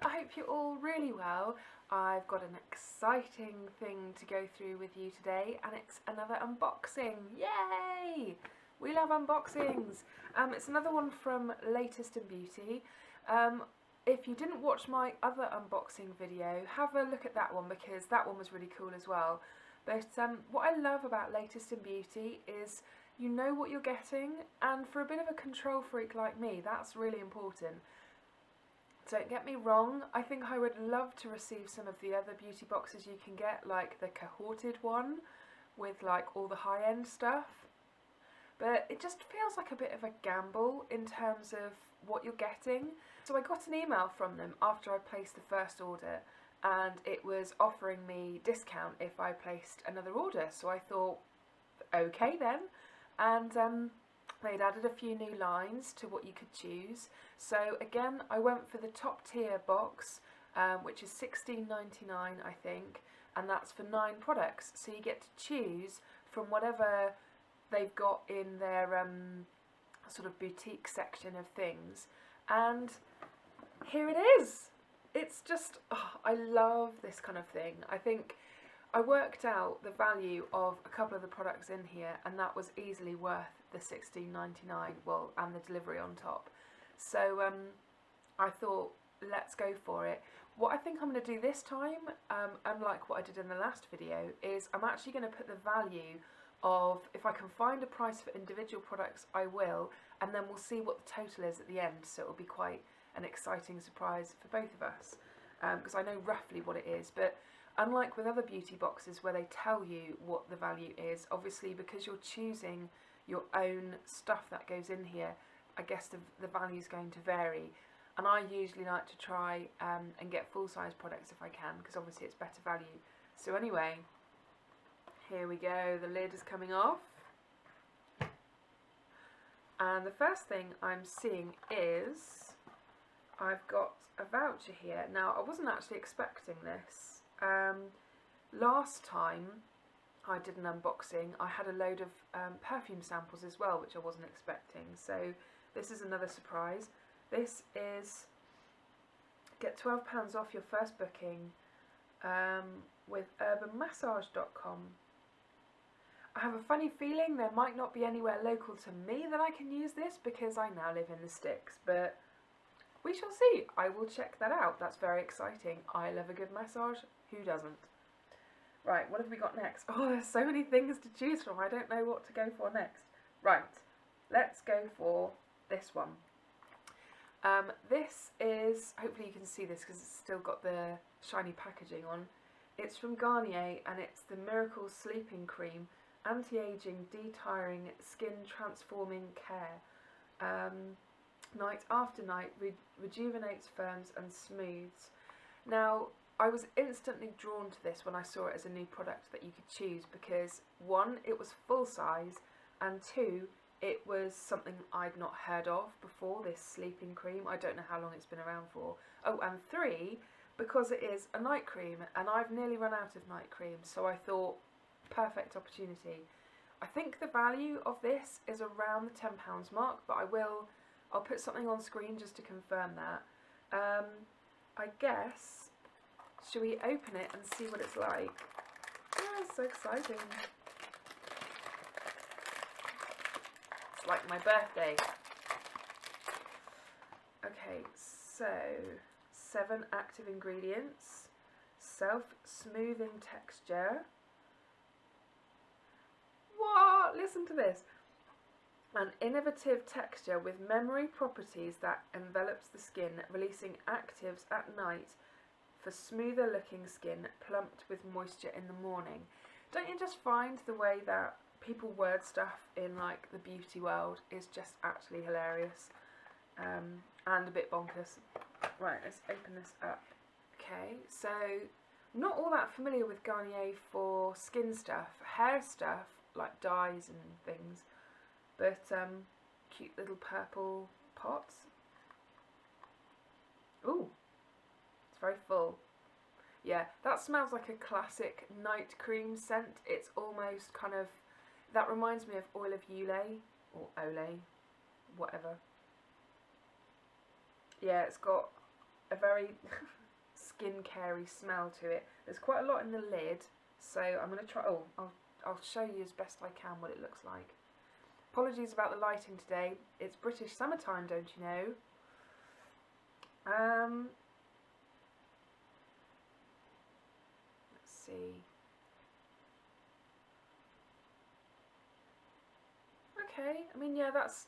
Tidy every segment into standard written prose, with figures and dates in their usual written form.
I hope you're all really well. I've got an exciting thing to go through with you today, and it's another unboxing. Yay! We love unboxings. It's another one from Latest in Beauty. If you didn't watch my other unboxing video, have a look at that one because that one was really cool as well. But what I love about Latest in Beauty is you know what you're getting, and for a bit of a control freak like me, that's really important. Don't get me wrong, I think I would love to receive some of the other beauty boxes you can get, like the cohorted one with like all the high-end stuff. But it just feels like a bit of a gamble in terms of what you're getting. So I got an email from them after I placed the first order, and it was offering me discount if I placed another order. So I thought, okay then. And they'd added a few new lines to what you could choose. So again, I went for the top tier box, which is $16.99 I think, and that's for 9 products. So you get to choose from whatever they've got in their sort of boutique section of things. And here it is. It's just, oh, I love this kind of thing. I think I worked out the value of a couple of the products in here, and that was easily worth the $16.99, well, and the delivery on top. So I thought, let's go for it. What I think I'm going to do this time, unlike what I did in the last video, is I'm actually going to put the value of, if I can find a price for individual products, I will, and then we'll see what the total is at the end, so it'll be quite an exciting surprise for both of us, because I know roughly what it is. But unlike with other beauty boxes where they tell you what the value is, obviously because you're choosing your own stuff that goes in here, I guess the value is going to vary. And I usually like to try and get full-size products if I can, because obviously it's better value. So anyway, here we go, the lid is coming off. And the first thing I'm seeing is I've got a voucher here. Now, I wasn't actually expecting this. Last time I did an unboxing, I had a load of perfume samples as well, which I wasn't expecting. So this is another surprise. This is get £12 off your first booking with urbanmassage.com. I have a funny feeling there might not be anywhere local to me that I can use this because I now live in the sticks, but we shall see. I will check that out. That's very exciting. I love a good massage. Who doesn't? Right, what have we got next? Oh, there's so many things to choose from. I don't know what to go for next. Right, let's go for this one. This is, hopefully you can see this because it's still got the shiny packaging on. It's from Garnier, and it's the Miracle Sleeping Cream, Anti-Aging, Detiring, Skin Transforming Care. Night after night, rejuvenates, firms and smooths. Now, I was instantly drawn to this when I saw it as a new product that you could choose because 1, it was full size, and 2, it was something I'd not heard of before, this sleeping cream. I don't know how long it's been around for. Oh, and 3, because it is a night cream, and I've nearly run out of night cream, so I thought, perfect opportunity. I think the value of this is around the £10 mark, but I'll put something on screen just to confirm that. I guess, should we open it and see what it's like? Oh, it's so exciting. It's like my birthday. Okay, so 7 active ingredients, self-smoothing texture. What? Listen to this. An innovative texture with memory properties that envelops the skin, releasing actives at night for smoother looking skin, plumped with moisture in the morning. Don't you just find the way that people word stuff in like the beauty world is just actually hilarious and a bit bonkers. Right, let's open this up. Okay, so not all that familiar with Garnier for skin stuff, hair stuff like dyes and things. But cute little purple pots. Ooh, it's very full. Yeah, that smells like a classic night cream scent. It's almost kind of, that reminds me of Oil of Olay, or Olay, whatever. Yeah, it's got a very skincare-y smell to it. There's quite a lot in the lid, so I'm going to try, I'll show you as best I can what it looks like. Apologies about the lighting today. It's British summertime, don't you know? Let's see. Okay, I mean, yeah, that's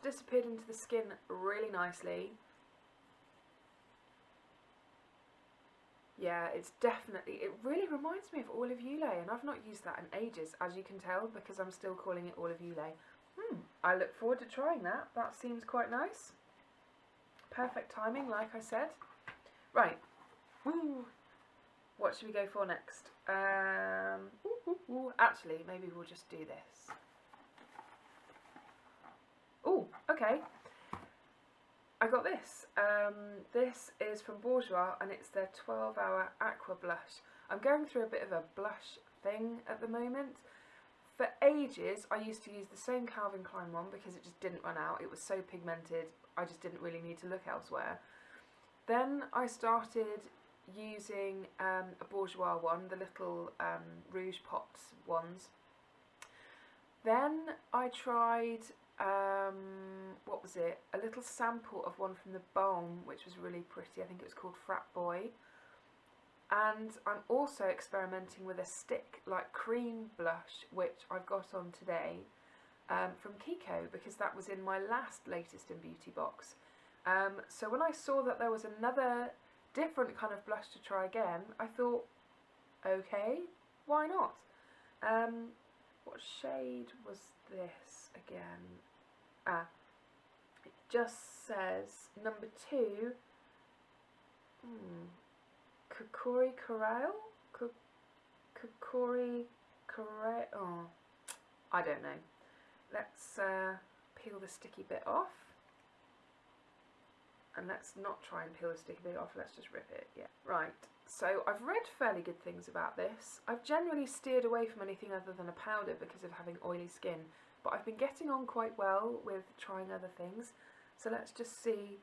disappeared into the skin really nicely. Yeah, it's definitely, it really reminds me of Oil of Ulay, and I've not used that in ages, as you can tell, because I'm still calling it Oil of Ulay. I look forward to trying that. That seems quite nice. Perfect timing, like I said. Right. Woo. What should we go for next? Actually, maybe we'll just do this. Oh, okay. I got this. This is from Bourgeois, and it's their 12-hour aqua blush. I'm going through a bit of a blush thing at the moment. For ages, I used to use the same Calvin Klein one because it just didn't run out. It was so pigmented, I just didn't really need to look elsewhere. Then I started using a Bourgeois one, the little Rouge Pots ones. Then I tried, what was it? A little sample of one from the Balm, which was really pretty. I think it was called Frat Boy. And I'm also experimenting with a stick like cream blush, which I've got on today from Kiko, because that was in my latest in beauty box. So when I saw that there was another different kind of blush to try again, I thought, okay, why not? What shade was this again? It just says number 2. Kokori Corral? Kokori Corral? Oh, I don't know. Let's peel the sticky bit off. And let's not try and peel the sticky bit off, let's just rip it. Yeah. Right, so I've read fairly good things about this. I've generally steered away from anything other than a powder because of having oily skin, but I've been getting on quite well with trying other things. So let's just see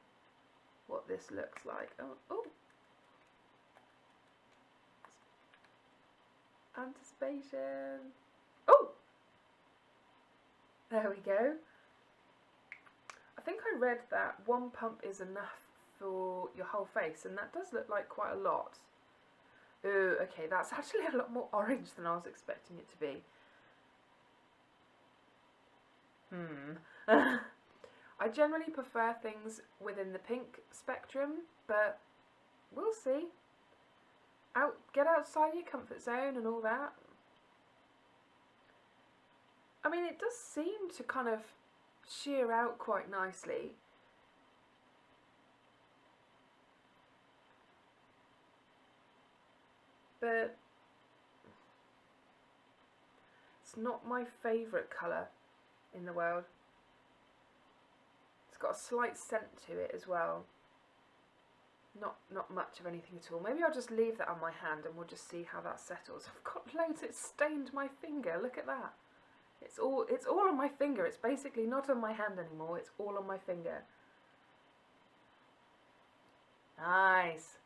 what this looks like. Oh. Anticipation. Oh! There we go. I think I read that 1 pump is enough for your whole face, and that does look like quite a lot. Ooh, okay, that's actually a lot more orange than I was expecting it to be. I generally prefer things within the pink spectrum, but we'll see. Get outside your comfort zone and all that. I mean, it does seem to kind of sheer out quite nicely. But it's not my favourite colour in the world. It's got a slight scent to it as well. Not much of anything at all. Maybe I'll just leave that on my hand and we'll just see how that settles. I've got loads. It's stained my finger. Look at that. It's all on my finger. It's basically not on my hand anymore. It's all on my finger. Nice.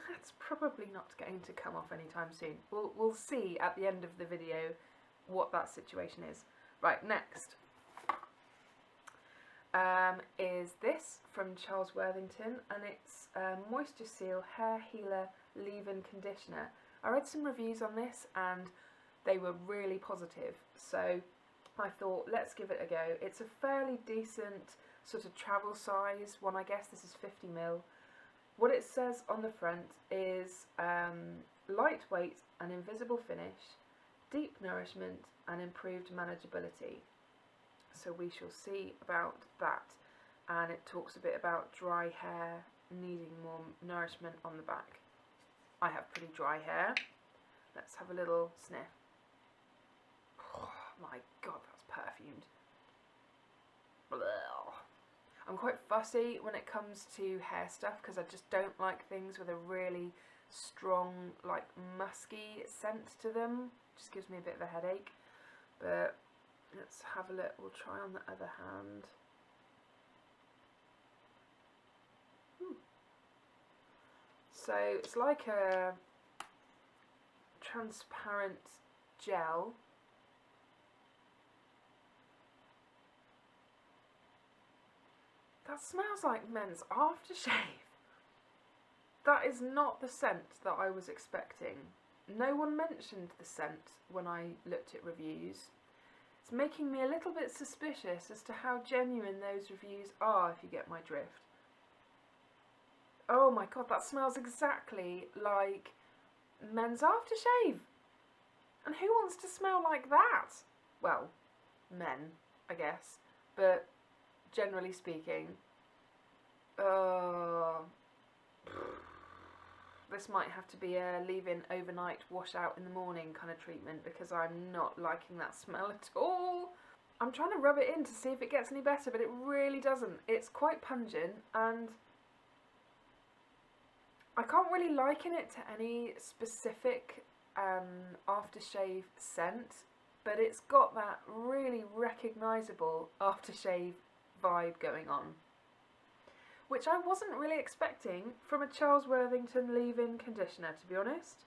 That's probably not going to come off anytime soon. We'll see at the end of the video what that situation is. Right, next is this from Charles Worthington, and it's Moisture Seal Hair Healer Leave-In Conditioner. I read some reviews on this and they were really positive, so I thought let's give it a go. It's a fairly decent sort of travel size one, I guess. This is 50ml. What it says on the front is lightweight and invisible finish, deep nourishment and improved manageability. So we shall see about that. And it talks a bit about dry hair needing more nourishment on the back. I have pretty dry hair. Let's have a little sniff. Oh my god, that's perfumed. Blah. I'm quite fussy when it comes to hair stuff because I just don't like things with a really strong, like musky scent to them. It just gives me a bit of a headache. But let's have a look. We'll try on the other hand. So it's like a transparent gel. That smells like men's aftershave. That is not the scent that I was expecting. No one mentioned the scent when I looked at reviews. It's making me a little bit suspicious as to how genuine those reviews are, if you get my drift. Oh my god, that smells exactly like men's aftershave. And who wants to smell like that? Well, men, I guess. But generally speaking, this might have to be a leave-in overnight, wash out in the morning kind of treatment, because I'm not liking that smell at all. I'm trying to rub it in to see if it gets any better, but it really doesn't. It's quite pungent, and I can't really liken it to any specific aftershave scent, but it's got that really recognisable aftershave vibe going on, which I wasn't really expecting from a Charles Worthington leave-in conditioner, to be honest.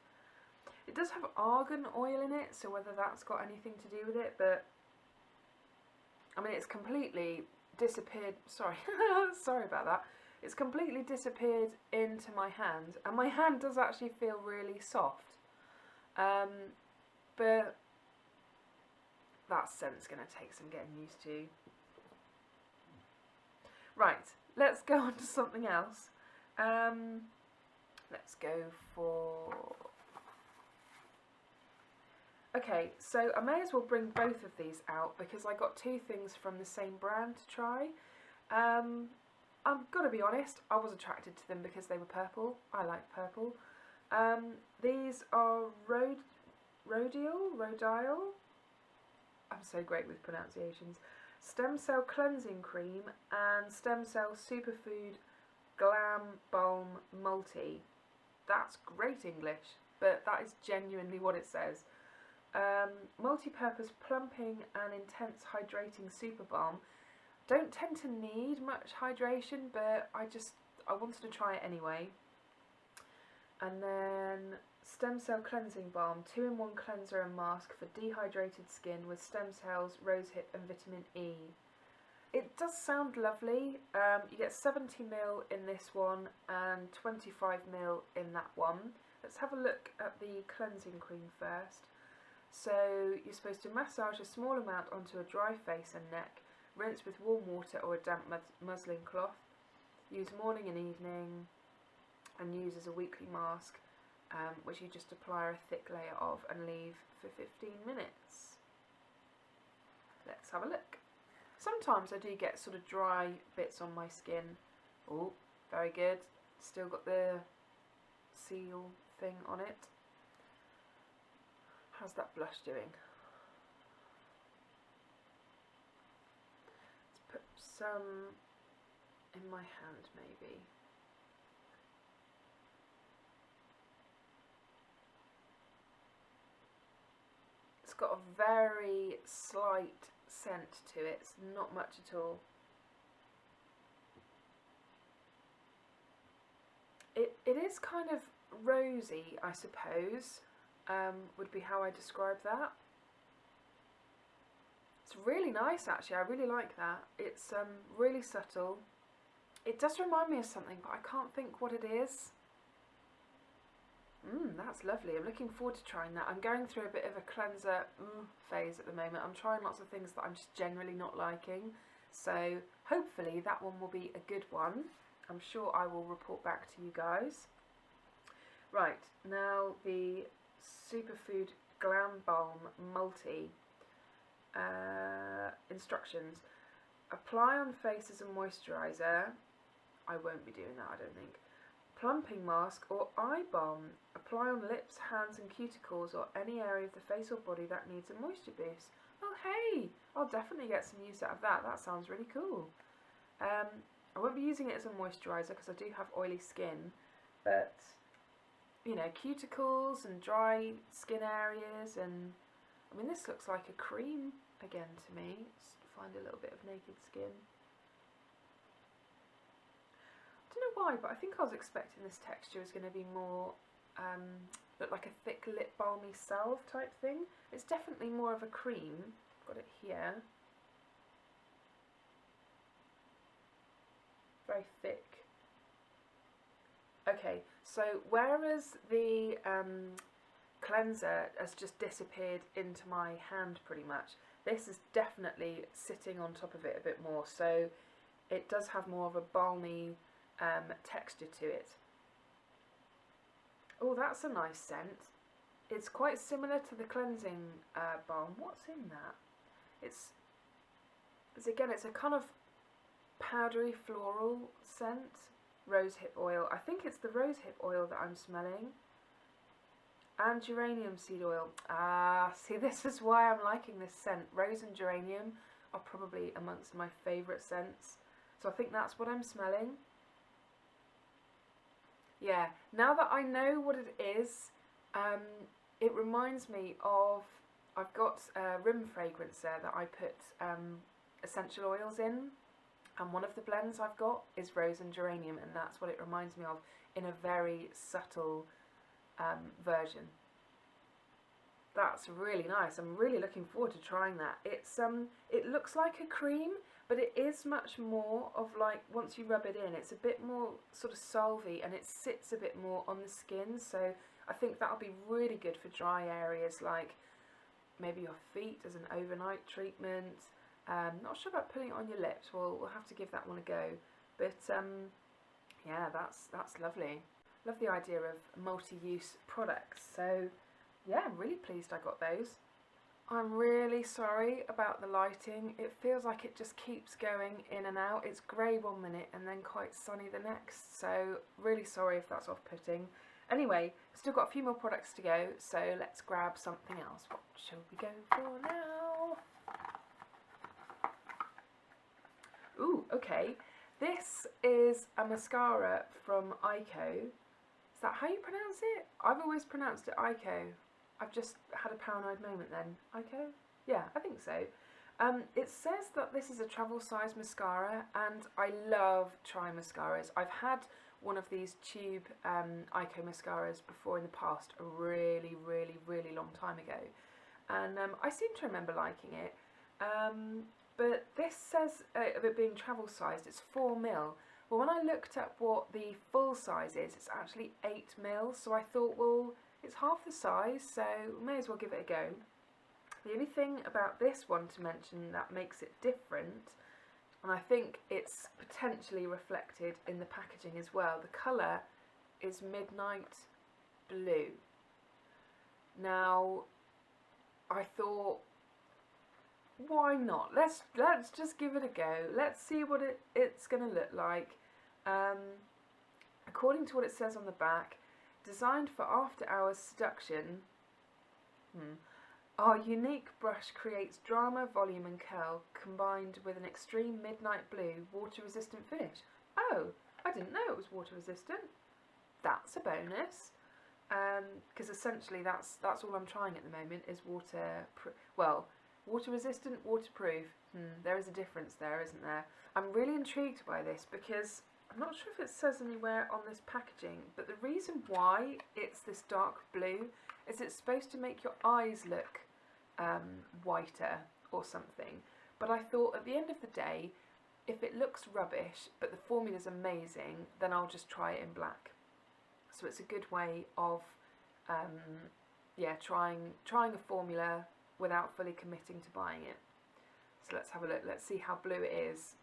It does have argan oil in it, so whether that's got anything to do with it, but I mean, it's completely disappeared. Sorry, sorry about that. It's completely disappeared into my hand, and my hand does actually feel really soft. But that scent's going to take some getting used to. Right, let's go on to something else. Let's go for... Okay, so I may as well bring both of these out because I got two things from the same brand to try. I've got to be honest, I was attracted to them because they were purple. I like purple. These are Rodeo? I'm so great with pronunciations. Stem Cell Cleansing Cream and Stem Cell Superfood Glam Balm Multi. That's great English, but that is genuinely what it says. Multi-purpose plumping and intense hydrating super balm. Don't tend to need much hydration, but I wanted to try it anyway. And then Stem Cell Cleansing Balm, 2-in-1 cleanser and mask for dehydrated skin with stem cells, rosehip and vitamin E. It does sound lovely. You get 70ml in this one and 25ml in that one. Let's have a look at the cleansing cream first. So you're supposed to massage a small amount onto a dry face and neck, rinse with warm water or a damp muslin cloth, use morning and evening, and use as a weekly mask, which you just apply a thick layer of and leave for 15 minutes. Let's have a look. Sometimes I do get sort of dry bits on my skin. Oh, very good. Still got the seal thing on it. How's that blush doing? Let's put some in my hand maybe. It's got a very slight scent to it, it's not much at all. It is kind of rosy, I suppose, would be how I describe that. It's really nice actually, I really like that. It's really subtle. It does remind me of something, but I can't think what it is. That's lovely. I'm looking forward to trying that. I'm going through a bit of a cleanser phase at the moment. I'm trying lots of things that I'm just generally not liking. So hopefully that one will be a good one. I'm sure I will report back to you guys. Right, now the Superfood Glam Balm Multi. Instructions. Apply on face as a moisturiser. I won't be doing that, I don't think. Plumping mask or eye balm. Apply on lips, hands and cuticles or any area of the face or body that needs a moisture boost. Oh hey, I'll definitely get some use out of that. That sounds really cool. I won't be using it as a moisturiser because I do have oily skin, but you know, cuticles and dry skin areas, and I mean this looks like a cream again to me. Let's find a little bit of naked skin. don't know why, but I think I was expecting this texture was going to be more, look like a thick lip balmy salve type thing. It's definitely more of a cream. Got it here. Very thick. Okay, so whereas the cleanser has just disappeared into my hand pretty much, this is definitely sitting on top of it a bit more, so it does have more of a balmy texture to it. Oh, that's a nice scent. It's quite similar to the cleansing balm. What's in that? It's again, it's a kind of powdery floral scent. Rosehip oil. I think it's the rosehip oil that I'm smelling. And geranium seed oil. Ah, see, this is why I'm liking this scent. Rose and geranium are probably amongst my favourite scents. So I think that's what I'm smelling. Yeah, now that I know what it is, it reminds me of, I've got a room fragrancer that I put essential oils in. And one of the blends I've got is rose and geranium, and that's what it reminds me of in a very subtle version. That's really nice. I'm really looking forward to trying that. It's it looks like a cream, but it is much more of like, once you rub it in, it's a bit more sort of salvy, and it sits a bit more on the skin. So I think that'll be really good for dry areas, like maybe your feet as an overnight treatment. Not sure about putting it on your lips. We'll have to give that one a go. But yeah, that's lovely. Love the idea of multi-use products. So yeah, I'm really pleased I got those. I'm really sorry about the lighting. It feels like it just keeps going in and out. It's grey 1 minute and then quite sunny the next. So really sorry if that's off-putting. Anyway, still got a few more products to go. So let's grab something else. What shall we go for now? Ooh, okay. This is a mascara from Aiko. Is that how you pronounce it? I've always pronounced it Aiko. I've just had a paranoid moment then. Aiko? Yeah, I think so. It says that this is a travel size mascara, and I love trying mascaras. I've had one of these tube Aiko mascaras before in the past, a really, really, really long time ago. And I seem to remember liking it. But this says of it being travel sized, it's 4ml. Well, when I looked up what the full size is, it's actually 8ml. So I thought, well, it's half the size, so may as well give it a go. The only thing about this one to mention that makes it different, and I think it's potentially reflected in the packaging as well, the colour is midnight blue. Now, I thought, why not? Let's just give it a go. Let's see what it's going to look like. According to what it says on the back, designed for after-hours seduction, our unique brush creates drama, volume and curl, combined with an extreme midnight blue, water-resistant finish. Oh, I didn't know it was water-resistant. That's a bonus. Because essentially that's all I'm trying at the moment is water-resistant, waterproof. There is a difference there, isn't there? I'm really intrigued by this because I'm not sure if it says anywhere on this packaging, but the reason why it's this dark blue is it's supposed to make your eyes look whiter or something. But I thought at the end of the day, if it looks rubbish but the formula's amazing, then I'll just try it in black. So it's a good way of trying a formula without fully committing to buying it. So let's have a look. Let's see how blue it is.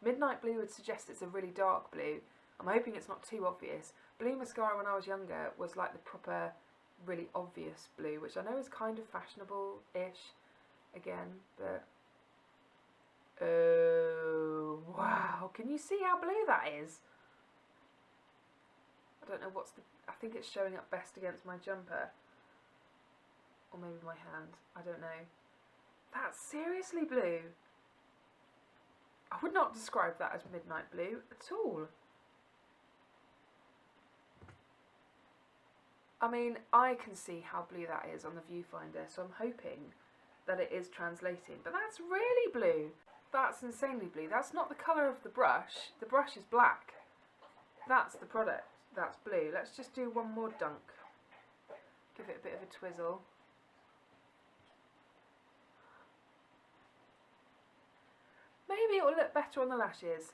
Midnight blue would suggest it's a really dark blue. I'm hoping it's not too obvious. Blue mascara when I was younger was like the proper, really obvious blue, which I know is kind of fashionable-ish again, but oh wow, can you see how blue that is? I don't know I think it's showing up best against my jumper. Or maybe my hand, I don't know. That's seriously blue. I would not describe that as midnight blue at all. I mean, I can see how blue that is on the viewfinder, so I'm hoping that it is translating. But that's really blue. That's insanely blue. That's not the colour of the brush. The brush is black. that's the product. That's blue. Let's just do one more dunk. Give it a bit of a twizzle. Maybe it will look better on the lashes.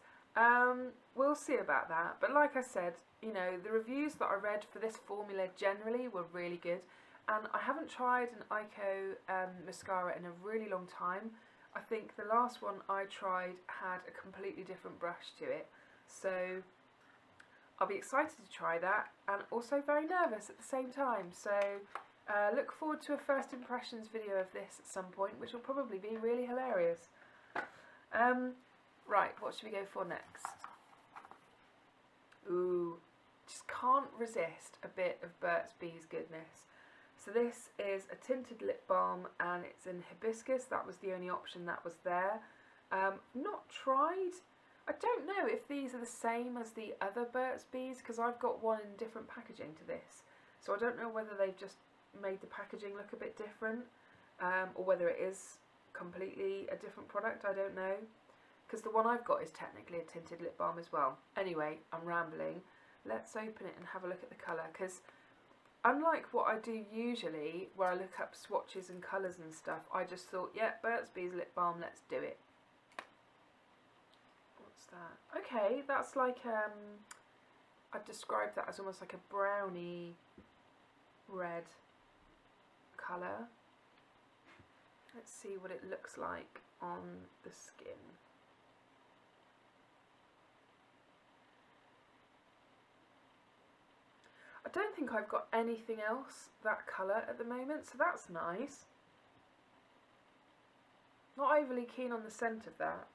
We'll see about that. But like I said, you know, the reviews that I read for this formula generally were really good. And I haven't tried an Aiko mascara in a really long time. I think the last one I tried had a completely different brush to it. So I'll be excited to try that, and also very nervous at the same time. So look forward to a first impressions video of this at some point, which will probably be really hilarious. Right, what should we go for next? Ooh, just can't resist a bit of Burt's Bees goodness. So this is a tinted lip balm, and it's in hibiscus. That was the only option that was there. Not tried. I don't know if these are the same as the other Burt's Bees, because I've got one in different packaging to this. So I don't know whether they've just made the packaging look a bit different, or whether it is completely a different product. I don't know, because the one I've got is technically a tinted lip balm as well. Anyway, I'm rambling. Let's open it and have a look at the colour, because unlike what I do usually, where I look up swatches and colours and stuff, I just thought, yeah, Burt's Bees lip balm, let's do it. What's that? Okay, that's like, I'd describe that as almost like a browny red colour. Let's see what it looks like on the skin. I don't think I've got anything else that colour at the moment, so that's nice. Not overly keen on the scent of that.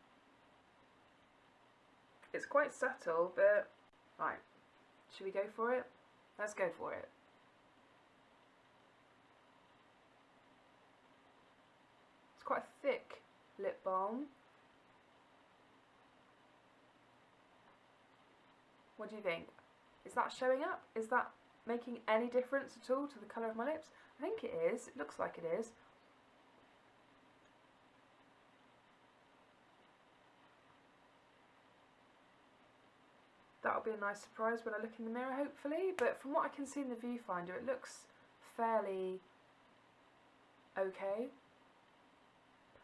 It's quite subtle, but right, should we go for it? Let's go for it. It's quite a thick lip balm. What do you think? Is that showing up? Is that making any difference at all to the colour of my lips? I think it is. It looks like it is. That'll be a nice surprise when I look in the mirror, hopefully. But from what I can see in the viewfinder, it looks fairly okay.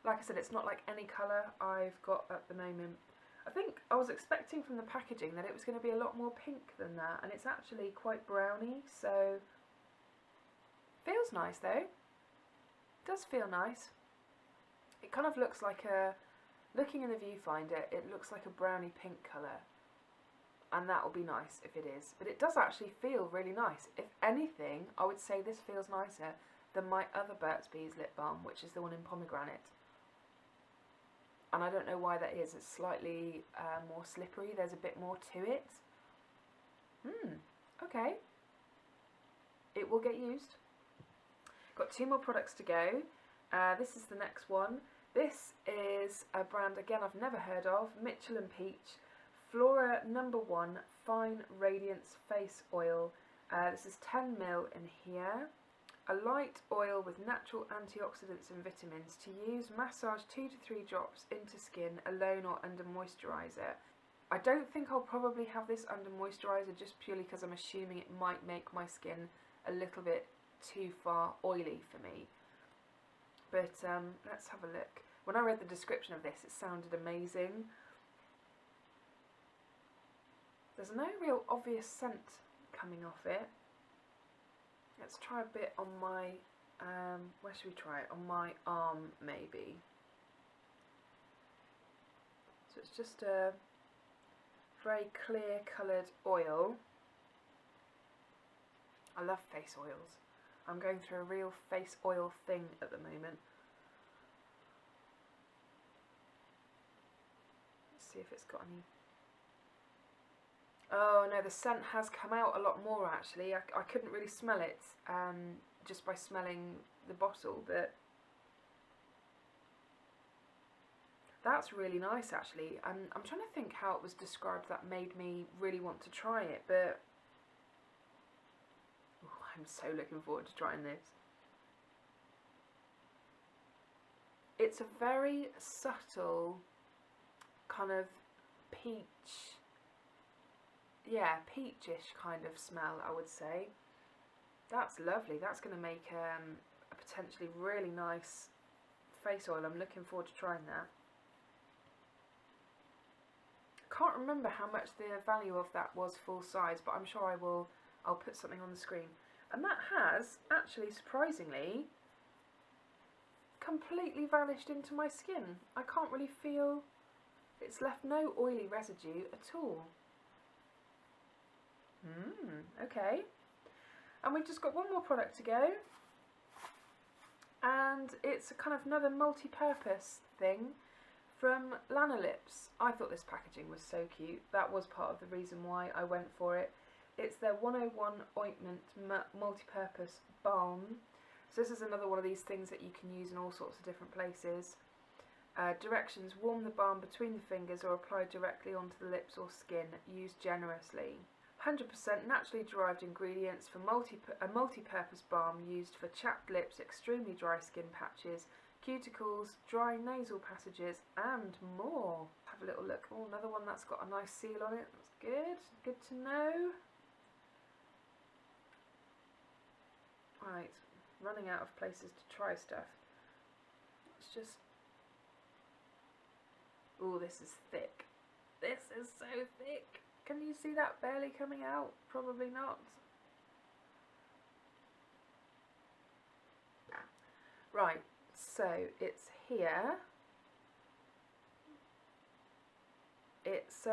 Like I said, it's not like any colour I've got at the moment. I think I was expecting from the packaging that it was going to be a lot more pink than that, and it's actually quite browny, so feels nice though. It does feel nice. It kind of looks like a, looking in the viewfinder, it looks like a browny pink colour, and that will be nice if it is. But it does actually feel really nice. If anything, I would say this feels nicer than my other Burt's Bees lip balm, which is the one in pomegranate. And I don't know why that is. It's slightly more slippery. There's a bit more to it. Okay. It will get used. Got 2 more products to go. This is the next one. This is a brand, again, I've never heard of. Mitchell & Peach. Flora No. 1 Fine Radiance Face Oil. This is 10ml in here. A light oil with natural antioxidants and vitamins to use. Massage 2 to 3 drops into skin alone or under moisturiser. I don't think I'll probably have this under moisturiser, just purely because I'm assuming it might make my skin a little bit too far oily for me. But let's have a look. When I read the description of this, it sounded amazing. There's no real obvious scent coming off it. Let's try a bit on my, where should we try it? On my arm, maybe. So it's just a very clear coloured oil. I love face oils. I'm going through a real face oil thing at the moment. Let's see if it's got any. Oh no, the scent has come out a lot more actually. I couldn't really smell it just by smelling the bottle, but that's really nice actually. I'm trying to think how it was described that made me really want to try it, but I'm so looking forward to trying this. It's a very subtle kind of peach yeah, peachish kind of smell, I would say. That's lovely. That's going to make a potentially really nice face oil. I'm looking forward to trying that. Can't remember how much the value of that was full size, but I'm sure I'll put something on the screen. And that has actually, surprisingly, completely vanished into my skin. I can't really feel, it's left no oily residue at all. Okay. And we've just got one more product to go. And it's a kind of another multi-purpose thing from Lana Lips. I thought this packaging was so cute. That was part of the reason why I went for it. It's their 101 Ointment multi-purpose balm. So this is another one of these things that you can use in all sorts of different places. Directions: warm the balm between the fingers or apply directly onto the lips or skin. Use generously. 100% naturally derived ingredients for a multi-purpose balm used for chapped lips, extremely dry skin patches, cuticles, dry nasal passages and more. Have a little look. Oh, another one that's got a nice seal on it. That's good. Good to know. Right, running out of places to try stuff. It's just... oh, this is thick. This is so thick. Can you see that barely coming out? Probably not. Right, so it's here. It's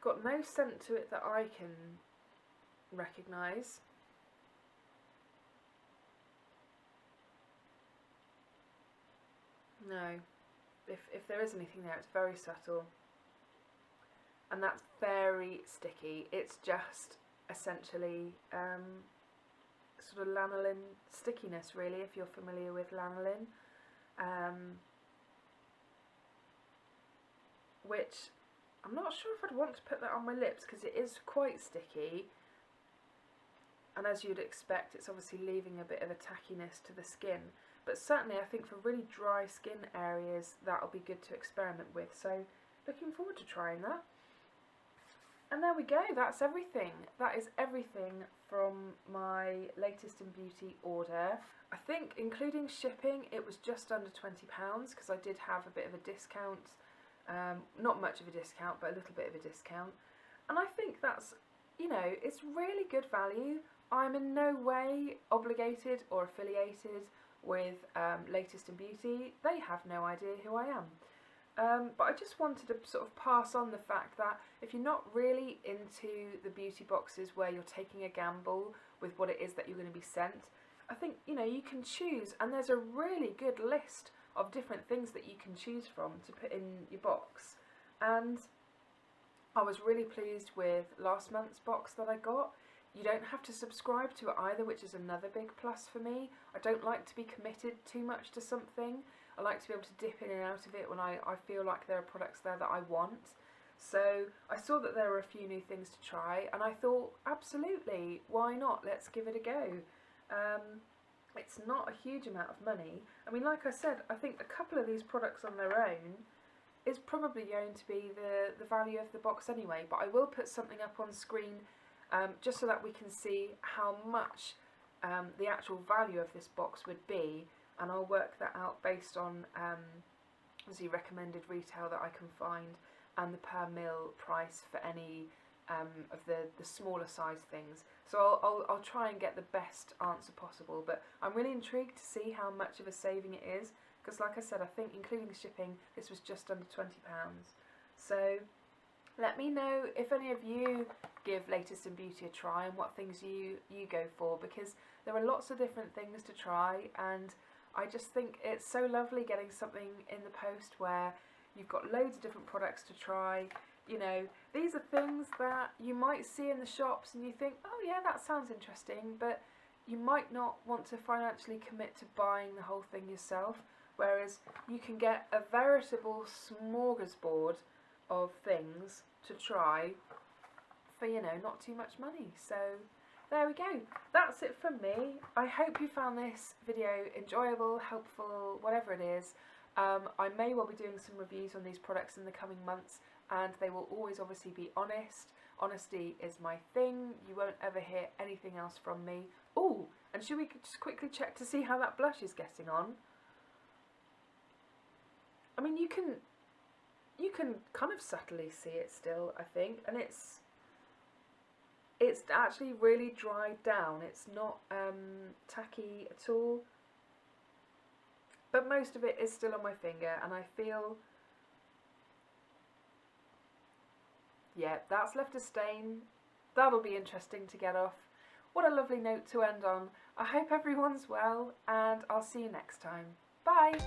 got no scent to it that I can recognise. No. If there is anything there, it's very subtle. And that's very sticky. It's just essentially sort of lanolin stickiness, really, if you're familiar with lanolin. Which I'm not sure if I'd want to put that on my lips because it is quite sticky. And as you'd expect, it's obviously leaving a bit of a tackiness to the skin. But certainly I think for really dry skin areas that'll be good to experiment with. So looking forward to trying that. And there we go, that's everything. That is everything from my latest in beauty order. I think including shipping it was just under £20 because I did have a bit of a discount. Not much of a discount, but a little bit of a discount. And I think that's, you know, it's really good value. I'm in no way obligated or affiliated with Latest in Beauty. They have no idea who I am. But I just wanted to sort of pass on the fact that if you're not really into the beauty boxes where you're taking a gamble with what it is that you're going to be sent, I think, you know, you can choose, and there's a really good list of different things that you can choose from to put in your box. And I was really pleased with last month's box that I got. You don't have to subscribe to it either, which is another big plus for me. I don't like to be committed too much to something. I like to be able to dip in and out of it when I feel like there are products there that I want. So I saw that there were a few new things to try and I thought, absolutely, why not? Let's give it a go. It's not a huge amount of money. I mean, like I said, I think a couple of these products on their own is probably going to be the value of the box anyway, but I will put something up on screen just so that we can see how much the actual value of this box would be, and I'll work that out based on obviously recommended retail that I can find and the per mil price for any of the smaller size things. So I'll try and get the best answer possible, but I'm really intrigued to see how much of a saving it is, because like I said, I think including shipping this was just under £20. So let me know if any of you give Latest in Beauty a try and what things you go for, because there are lots of different things to try, and I just think it's so lovely getting something in the post where you've got loads of different products to try. You know, these are things that you might see in the shops and you think, oh yeah, that sounds interesting, but you might not want to financially commit to buying the whole thing yourself, whereas you can get a veritable smorgasbord of things to try for, you know, not too much money. So there we go. That's it from me. I hope you found this video enjoyable, helpful, whatever it is. I may well be doing some reviews on these products in the coming months, and they will always obviously be honest. Honesty is my thing. You won't ever hear anything else from me. Oh, and should we just quickly check to see how that blush is getting on? I mean, you can kind of subtly see it still, I think, and it's actually really dried down. It's not tacky at all, but most of it is still on my finger, and I feel, yeah, that's left a stain. That'll be interesting to get off. What a lovely note to end on. I hope everyone's well, and I'll see you next time. Bye!